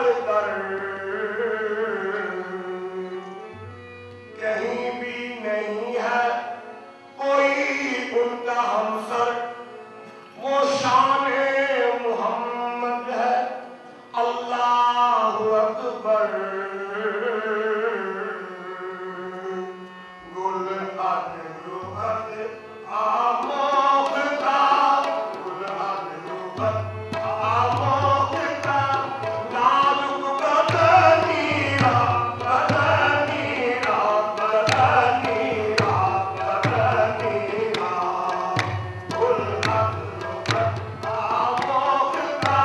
बढ़कर कहीं भी नहीं है कोई उनका हमसर। वो शान-ए मोहम्मद है, अल्लाहु अकबर। गुल अदरुबत आमोखता, गुल अदरुबत आमोखता, नाजुक बदनीरा बदनीरा बदनीरा बदनीरा। गुल अदरुबत आमोखता,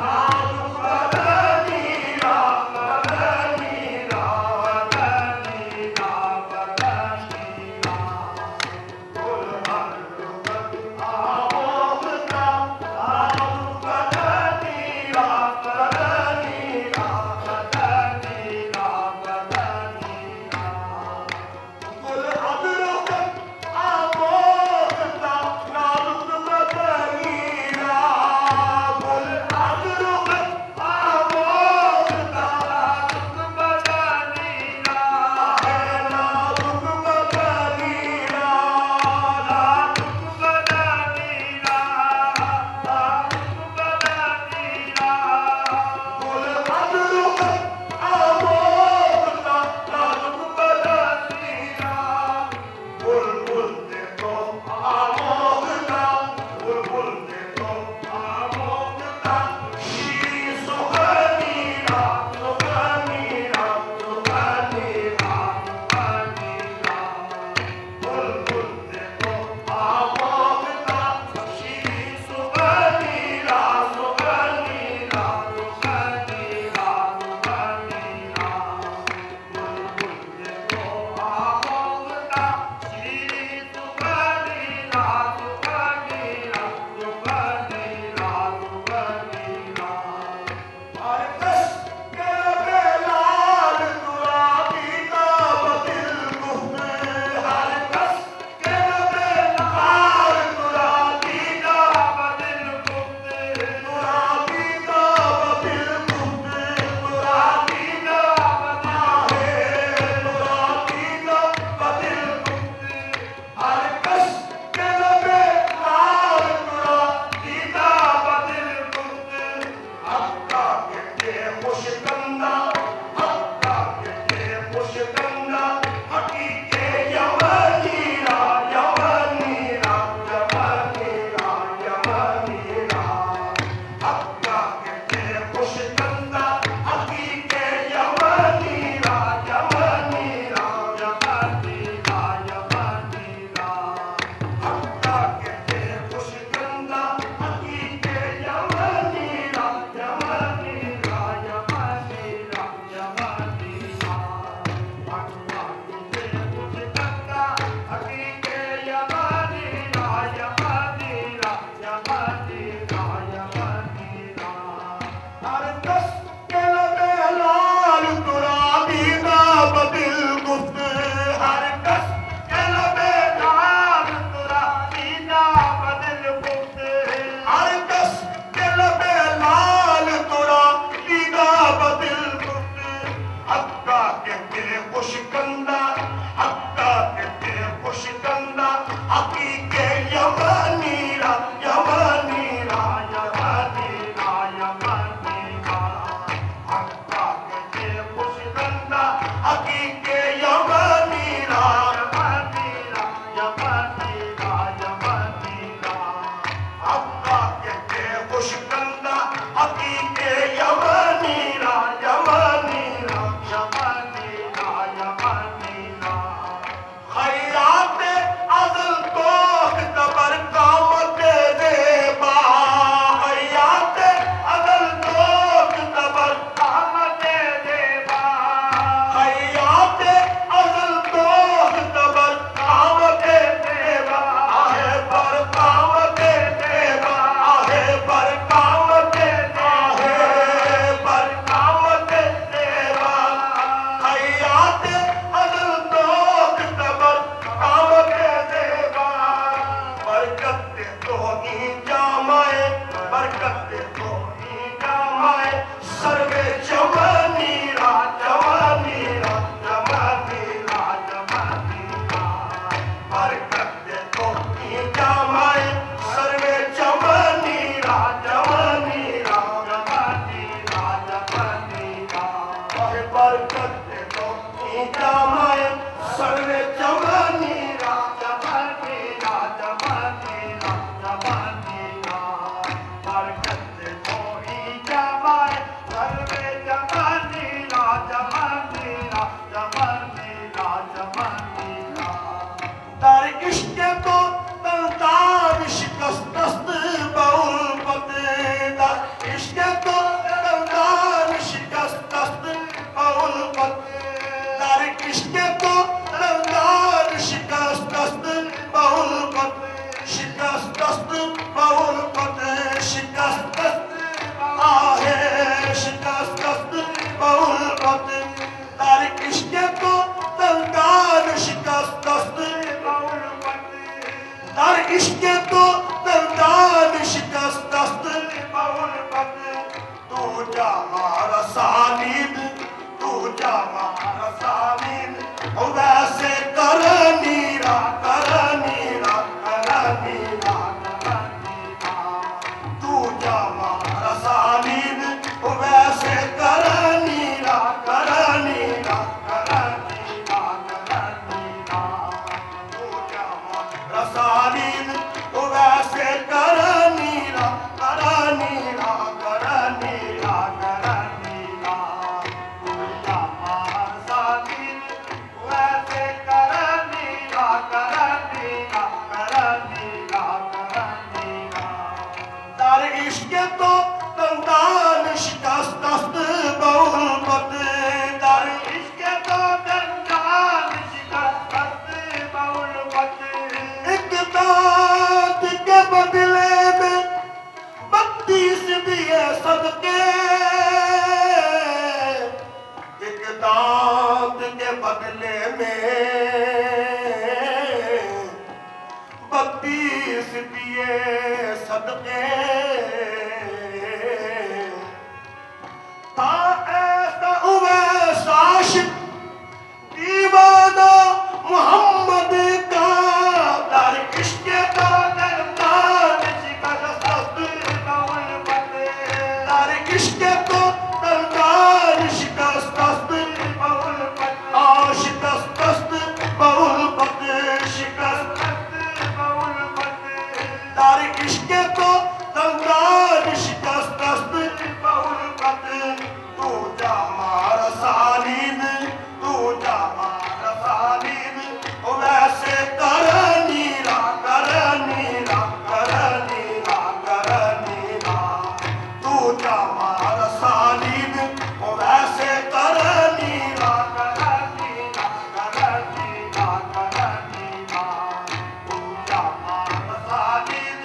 नाजुक बदनीरा बदनीरा बदनीरा बदनीरा। गुल अदरुबत आमोखता, नाजुक बदनीरा बदनीरा बदनीरा बदनीरा। गुल अदरुबत आमोखता, नाजुक बदनीरा। गुल अदरुबत आमोखता, नाजुक बदनीरा। नाजुक बदनीरा, नाजुक बदनीरा, नाजुक बदनीरा। गुल अदरुबत आमोखता, नाजुक बदनीरा। बुलबुल देखो आमोखता, बुलबुल देखो आमोखता, शीरी सुगनीरा सुगनीरा सुगनीरा सुगनीरा। बुलबुल देखो आमोखता, शीरी सुगनीरा सुगनीरा सुगनीरा सुगनीरा। बुलबुल देखो आमोखता, शीरी सुगनीरा सुगनीरा सुगनीरा सुगनीरा। तो दमदार शिकस्त बहुल्फत दर इश्क तो दमदार शिकस्त बहुल्फत शिकस्त बहुल्फत शिकस्त आहे शिकस्त बहुल्फत दर इश्क तो दमदार शिकस्त बहुल्फत दर इश्क तो दमदार शिकस्त बहुल्फत तू जा मारा सालिद तू जा मारा सालिद वैसे कर नीरा कर नीरा कर नीरा तू जा मारा सालिद वैसे कर नीरा कर नीरा कर नीरा कर नीरा तू जा मारा सालिद वैसे कर नीरा कर नीरा कर नीरा कर नीरा तू जा मारा सालिद वैसे कर नीरा कर नीरा कर नीरा कर नीरा दर इश्क तो दमदार शिकस्त बहुल्फत दर इश्क तो दमदार शिकस्त बहुल्फत एक दांत के बदले में 32 दिए सदके एक दांत के बदले में 32 दिए सदके था ऐसा उवैस आशिक दीवाना मोहम्मद का दर इश्क का दमदार शिकस्त बहुल्फत दर इश्क को दमदार शिकस्त बहुल्फत शिकस्त बहुल्फत शिकस्त बहुल्फत दर इश्क को दमदार शिकस्त बहुल्फत तू जा मारा सालिद तू जा मारा सालिद वैसे कर नीरा कर नीरा कर नीरा कर नीरा तू जा मारा सालिद वैसे कर नीरा कर नीरा कर नीरा कर नीरा तू जा मारा सालिद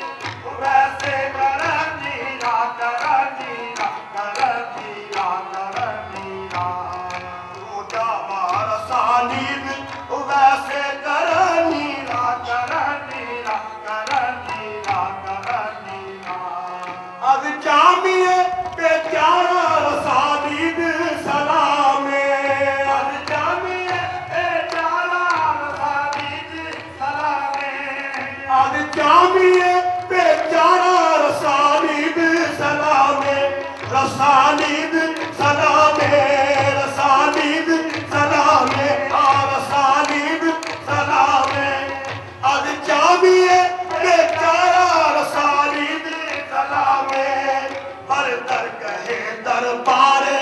वैसे कर नीरा कर नीरा कर नीरा कर नीरा तू जा मारा सालिद वैसे कर नीरा कर नीरा कर नीरा कर नीरा अब जामिए बेचारा सालिद सलामे अब जामिए बेचारा सालिद सलामे अब जामिए बेचारा सालिद सलामे रसालिद सलामे रसालिद सलामे रसालिद सलामे अब जामिए बेचारा रसालिद सलामे हर दर कहे दरबारे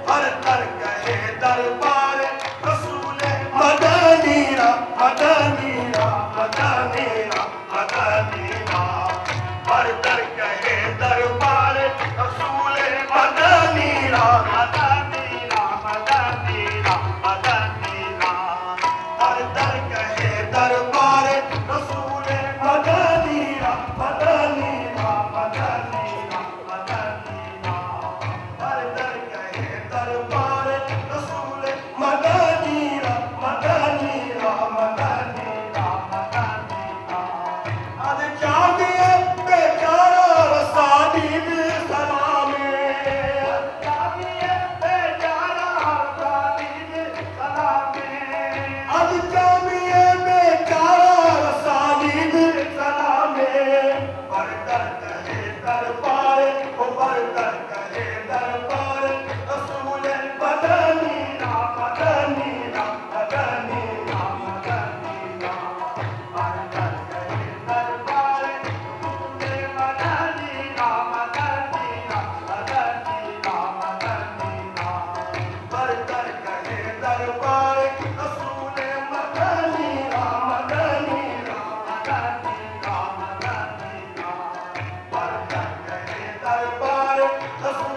हर दर कहे दरबारे रसूले मदनीरा मदनीरा मदनीरा मदनीरा हर दर कहे दरबारे रसूले मदनीरा मदनीरा मदनीरा मदनीरा हर दर कहे दरबारे रसूले मदनीरा मदनीरा मदनीरा मदनीरा हर दर कहे दरबारे रसूले मदनीरा मदनीरा मदनीरा मदनीरा अब जामिए बेचारा सालिद सलामे जामिए बेचारा सालिद सलामे अब जामिए बेचारा सालिद सलामे बरदर कहे दरबारे बरदर कहे दरबारे रसूले मदनीरा मदनीरा मदनीरा मदनीरा बरदर कहे दरबारे रसूले मदनीरा मदनीरा मदनीरा मदनीरा बरदर कहे दरबारे रसूले मदनीरा मदनीरा मदनीरा मदनीरा बरदर कहे दरबारे रसूले